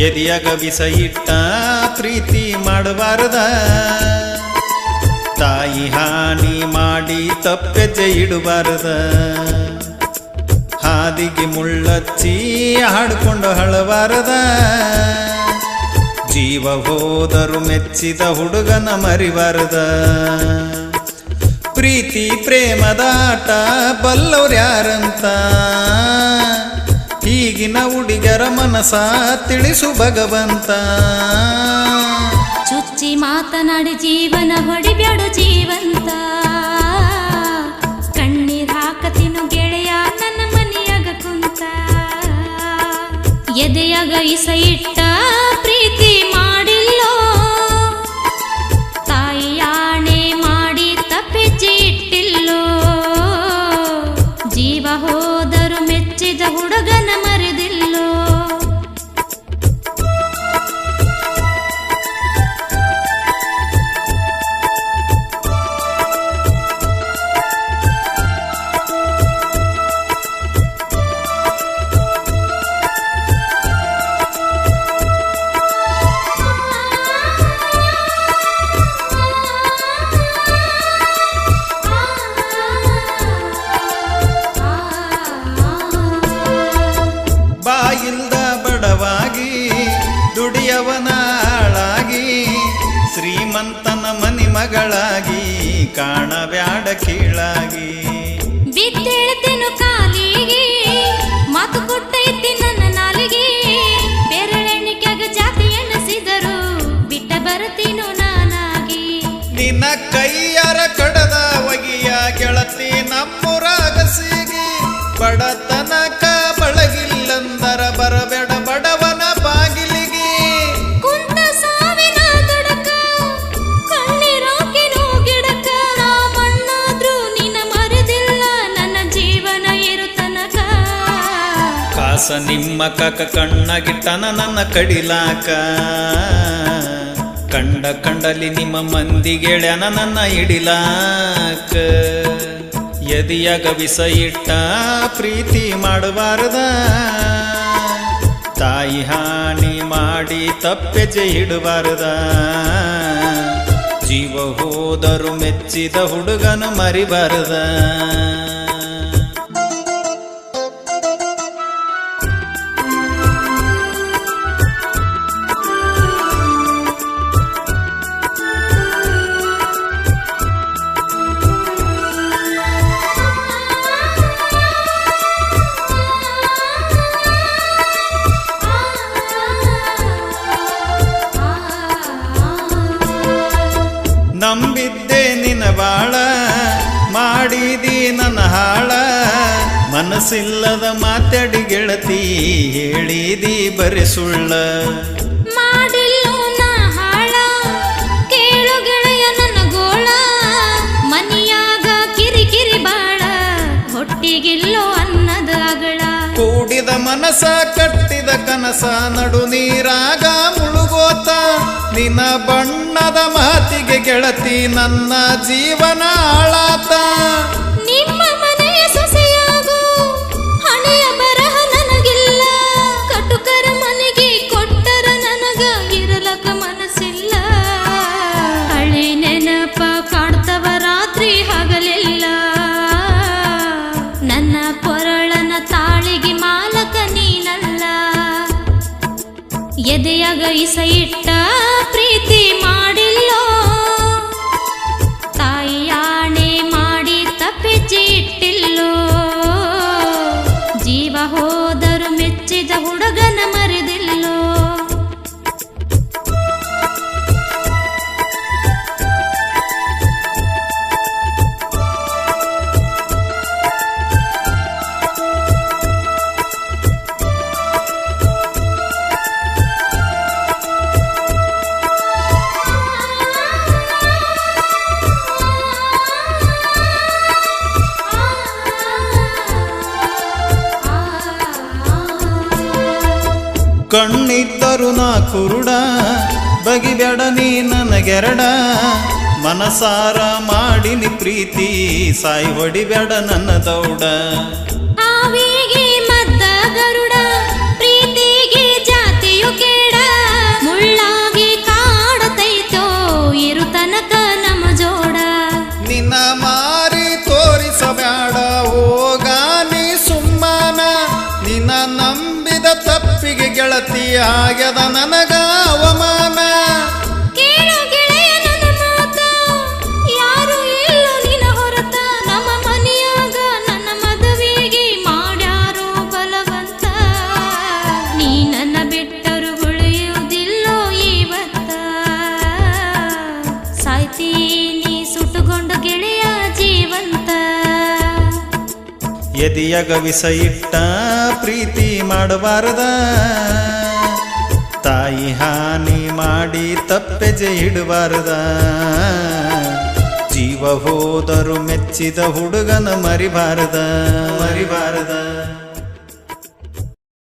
ಎದಿಯಾಗ ವಿಷ ಇಟ್ಟ ಪ್ರೀತಿ ಮಾಡಬಾರದ, ತಾಯಿ ಹಾನಿ ಮಾಡಿ ತಪ್ಪೆಜ್ಜೆ ಇಡಬಾರದ, ಹಾದಿಗೆ ಮುಳ್ಳಚ್ಚಿ ಹಾಡ್ಕೊಂಡು ಹಳಬಾರದ, ಜೀವ ಹೋದರು ಮೆಚ್ಚಿದ ಹುಡುಗನ ಮರಿಬಾರದ. ಪ್ರೀತಿ ಪ್ರೇಮದಾಟ ಬಲ್ಲವ್ರ್ಯಾರಂತ, ಈಗಿನ ಹುಡುಗರ ಮನಸ ತಿಳಿಸು ಭಗವಂತ. ಚುಚ್ಚಿ ಮಾತನಾಡಿ ಜೀವನ ಹೊಡಿಬ್ಯಾಡು ಜೀವಂತ, ಕಣ್ಣೀರ್ ಹಾಕತಿನು ಗೆಳೆಯ ನನ್ನ ಮನೆಯಾಗ ಕುಂತ. ಎದೆಯಾಗ ಇಸ ಇಟ್ಟ ಪ್ರೀತಿ ಮಾಡಿಲ್ಲೋ, ತಾಯಿ ಆಣೆ ಮಾಡಿ ತಪ್ಪೆಜ್ಜೆ ಇಟ್ಟಿಲ್ಲೋ, ಜೀವ ಹೋದರು ಮೆಚ್ಚಿದ ಹುಡುಗನ ಮರೆದಿಲ್ಲೋ. ಬಾಯಿಲ್ದ ಬಡವಾಗಿ ದುಡಿಯವನ ಆಳಾಗಿ, ಶ್ರೀಮಂತನ ಮನಿ ಮಗಳಾಗಿ ಕಾಣಬ್ಯಾಡ ಕೀಳಾಗಿ. ಬಿದ್ದೇಳ್ತೇನು ಕಾಲಿಗೆ ಮಾತು ಕೊಟ್ಟೈತಿ ನನ್ನ ನಾಲಿಗೆ, ಬೆರಳೆಣಿಕೆಯಾಗ ಜಾತಿ ಎಣಿಸಿದರು ಬಿಟ್ಟ ಬರ್ತೀನು ನಾನಾಗಿ. ನಿನ್ನ ಕೈಯರ ಕಡದ ಒಗಿಯ ಗೆಳತಿ ನಮ್ಮೂರಾಗಸಿಗಿ, ಬಡತನಕ ಬಳಗಿಲ್ಲಂದರ ಬರಬೇಡ ಬಡವನ ಬಾಗಿಲಿಗೆ. ಕುಂತ ಸಾವಿನ ತಡಕ ಕಣ್ಣೀರಾಕಿನೋ ಗಿಡಕ, ನಾ ಮಣ್ಣಾದ್ರೂ ನಿನ್ನ ಮರೆದಿಲ್ಲ ನನ್ನ ಜೀವನ ಇರು ತನಕ. ಕಾಸ ನಿಮ್ಮ ಕಕ್ಕ ಕಣ್ಣಗಿಟ್ಟನ ನನ್ನ ಕಡಿಲಾಕ, ಕಂಡಲಿ ನಿಮ್ಮ ಮಂದಿ ಗೆಳೆಯನ ನನ್ನ ಹಿಡಿಲಾಕ. ಎದಿಯಾಗ ವಿಷ ಇಟ್ಟ ಪ್ರೀತಿ ಮಾಡಬಾರದ, ತಾಯಿ ಹಾನಿ ಮಾಡಿ ತಪ್ಪೆಜ್ಜೆ ಇಡಬಾರದ, ಜೀವ ಹೋದರು ಮೆಚ್ಚಿದ ಹುಡುಗನ ಮರಿಬಾರದ. ನಂಬಿದ್ದೆ ನಿನ್ನ ಬಾಳ ಮಾಡಿದಿ ನನ್ನ ಹಾಳ, ಮನಸ್ಸಿಲ್ಲದ ಮಾತಾಡಿ ಗೆಳತಿ ಹೇಳಿದಿ ಬರಿ ಸುಳ್ಳ. ಮಾಡಿಲ್ಲೋ ನಾ ಹಾಳ ಕೇಳು ಗೆಳೆಯ ನನ್ನ ಗೋಳ, ಮನಿಯಾಗ ಕಿರಿಕಿರಿ ಬಾಳ ಹೊಟ್ಟಿಗಿಲ್ಲೋ ಅನ್ನದ ಅಗಳ. ಕೂಡಿದ ಮನಸ ಕಟ್ಟಿದ ಕನಸ ನಡು ನೀರಾಗ ಮುಳುಗೋತ, ನಿನ್ನ ಬಣ್ಣದ ಮಾತಿಗೆ ಗೆಳತಿ ನನ್ನ ಜೀವನ ಆಳಾತ. ನಿಮ್ಮ ಮನೆಯ ಸೊಸೆಯಾಗು ಹಣೆಯ ಬರಹ ನನಗಿಲ್ಲ, ಕಟುಕರ ಮನೆಗೆ ಕೊಟ್ಟರ ನನಗ ಇರಲಕ ಮನಸ್ಸಿಲ್ಲ. ಹಳೆ ನೆನಪ ಕಾಡ್ತವ ರಾತ್ರಿ ಹಗಲಿಲ್ಲ, ನನ್ನ ಕೊರಳನ ತಾಳಿಗೆ ಮಾಲಕ ನೀನಲ್ಲ. ಎದೆಯಾಗ ಇಸ ಇಟ್ಟ ಪ್ರೀತಿ ಮಾಡಿಲ್ಲೋ, ತಾಯಿ ಆಣೆ ಮಾಡಿ ತಪ್ಪೆಜ್ಜೆ ಇಟ್ಟಿಲ್ಲೋ, ಜೀವ ಹೋದರು ಮೆಚ್ಚಿದ ಹುಡುಗನ ಮರೆದಿಲ್ಲೋ. ಕಣ್ಣಿದ್ದರು ನಾ ಕುರುಡ, ಬಗಿಬೇಡ ನೀ ನನಗೆರಡ, ಮನಸಾರ ಮಾಡಿನಿ ಪ್ರೀತಿ ಸಾಯಿ ಹೊಡಿಬೇಡ ನನ್ನ ದೌಡ. ಆವಿಗೆ ಮದ್ದ ಗರುಡ ಪ್ರೀತಿಗೆ ಜಾತಿಯು ಕೇಡ, ನಿನ್ನ ನಂಬಿದ ತಪ್ಪಿಗೆ ಗೆಳತಿ ಆಗ್ಯದ ನನಗ ಅವಮಾನ. ಕೇಳು ಗೆಳೆಯ ನನ್ನ ಮಾತ, ಯಾರು ಇಲ್ಲ ನಿನ್ನ ಹೊರತ. ನಮ್ಮ ಮನೆಯಾಗ ನನ್ನ ಮದುವೆಗೆ ಮಾಡ್ಯಾರೋ ಬಲವಂತ. ನೀ ನನ್ನ ಬಿಟ್ಟರು ಉಳಿಯುವುದಿಲ್ಲೋ ಇವತ್ತ. ಸಾಯ್ತೀನಿ ಸುಟ್ಟುಕೊಂಡು ಗೆಳೆಯ ಜೀವಂತ. ಎದಿಯಗ ವಿಷ ಇಟ್ಟ ಪ್ರೀತಿ ಮಾಡಬಾರದ. ತಾಯಿ ಹಾನಿ ಮಾಡಿ ತಪ್ಪೆಜೆ ಇಡಬಾರದ. ಜೀವ ಹೋದರು ಮೆಚ್ಚಿದ ಹುಡುಗನ ಮರಿಬಾರದ.